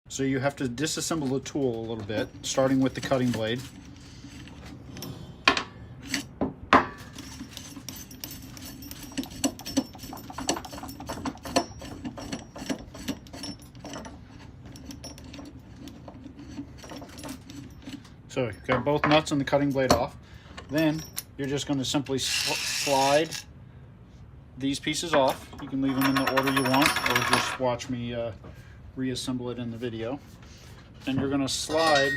So you have to disassemble the tool a little bit, starting with the cutting blade. So you've got both nuts and the cutting blade off. Then you're just going to simply slide these pieces off. You can leave them in the order you want, or just watch me reassemble it in the video. And you're going to slide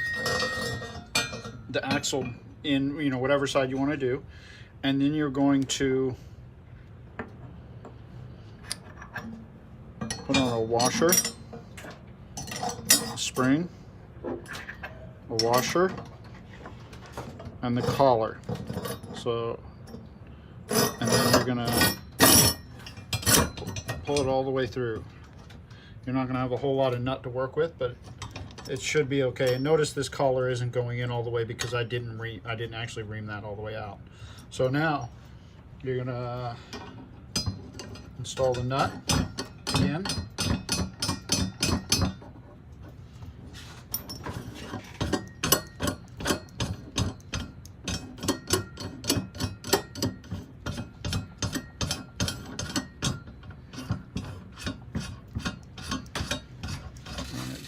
the axle in, whatever side you want to do. And then you're going to put on a washer, a spring, a washer, and the collar. So, and then you're gonna pull it all the way through. You're not gonna have a whole lot of nut to work with, but it should be okay. And notice this collar isn't going in all the way because I didn't actually ream that all the way out. So now you're gonna install the nut again.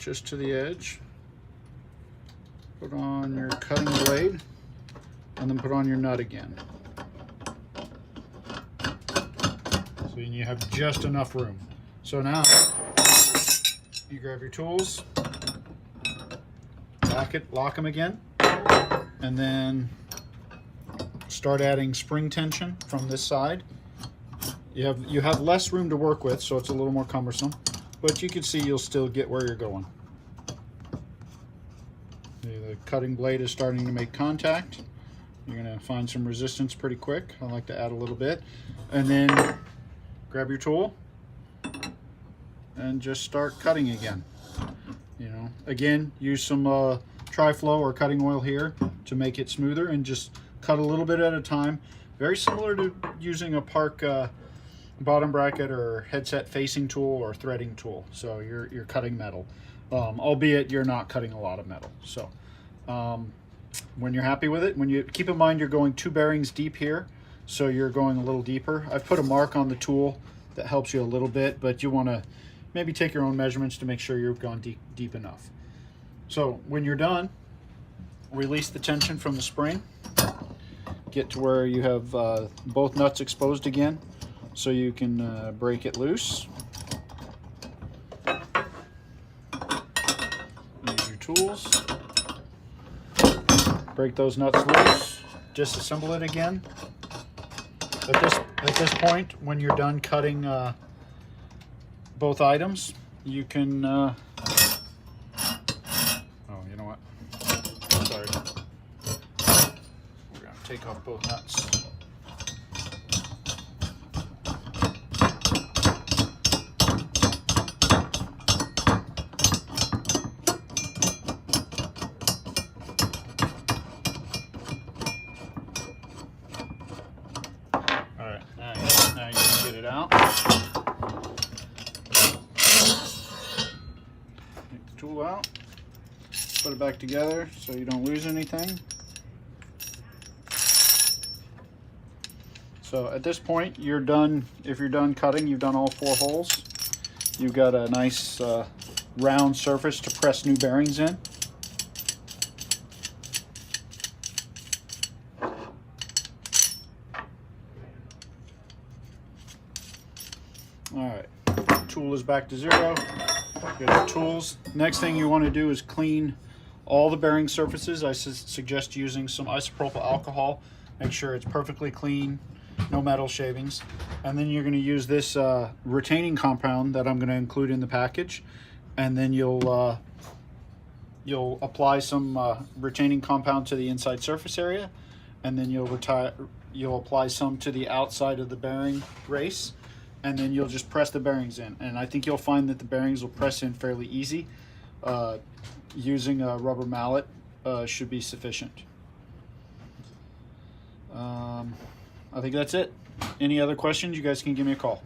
Just to the edge. Put on your cutting blade and then put on your nut again. So you have just enough room. So now you grab your tools, lock them again, and then start adding spring tension from this side. You have less room to work with, so it's a little more cumbersome, but you can see you'll still get where you're going. The cutting blade is starting to make contact. You're going to find some resistance pretty quick. I like to add a little bit. And then grab your tool and just start cutting again. Again, use some Tri-Flow or cutting oil here to make it smoother, and just cut a little bit at a time. Very similar to using a Park bottom bracket or headset facing tool or threading tool. So you're cutting metal, albeit you're not cutting a lot of metal. So when you're happy with it, keep in mind you're going 2 bearings deep here, so you're going a little deeper. I've put a mark on the tool that helps you a little bit, but you want to maybe take your own measurements to make sure you've gone deep enough. So when you're done, release the tension from the spring. Get to where you have both nuts exposed again, so you can break it loose. Use your tools. Break those nuts loose. Disassemble it again. At this point, when you're done cutting both items, you can. Oh, you know what? Sorry. We're gonna take off both nuts. Now you can get it out. Take the tool out, put it back together so you don't lose anything. So at this point, you're done. If you're done cutting, you've done all 4 holes. You've got a nice round surface to press new bearings in. Alright, tool is back to 0. Get your tools. Next thing you want to do is clean all the bearing surfaces. I suggest using some isopropyl alcohol. Make sure it's perfectly clean, no metal shavings. And then you're going to use this retaining compound that I'm going to include in the package. And then you'll apply some retaining compound to the inside surface area. And then you'll apply some to the outside of the bearing race. And then you'll just press the bearings in, and I think you'll find that the bearings will press in fairly easy. Using a rubber mallet should be sufficient. I think that's it. Any other questions, you guys can give me a call.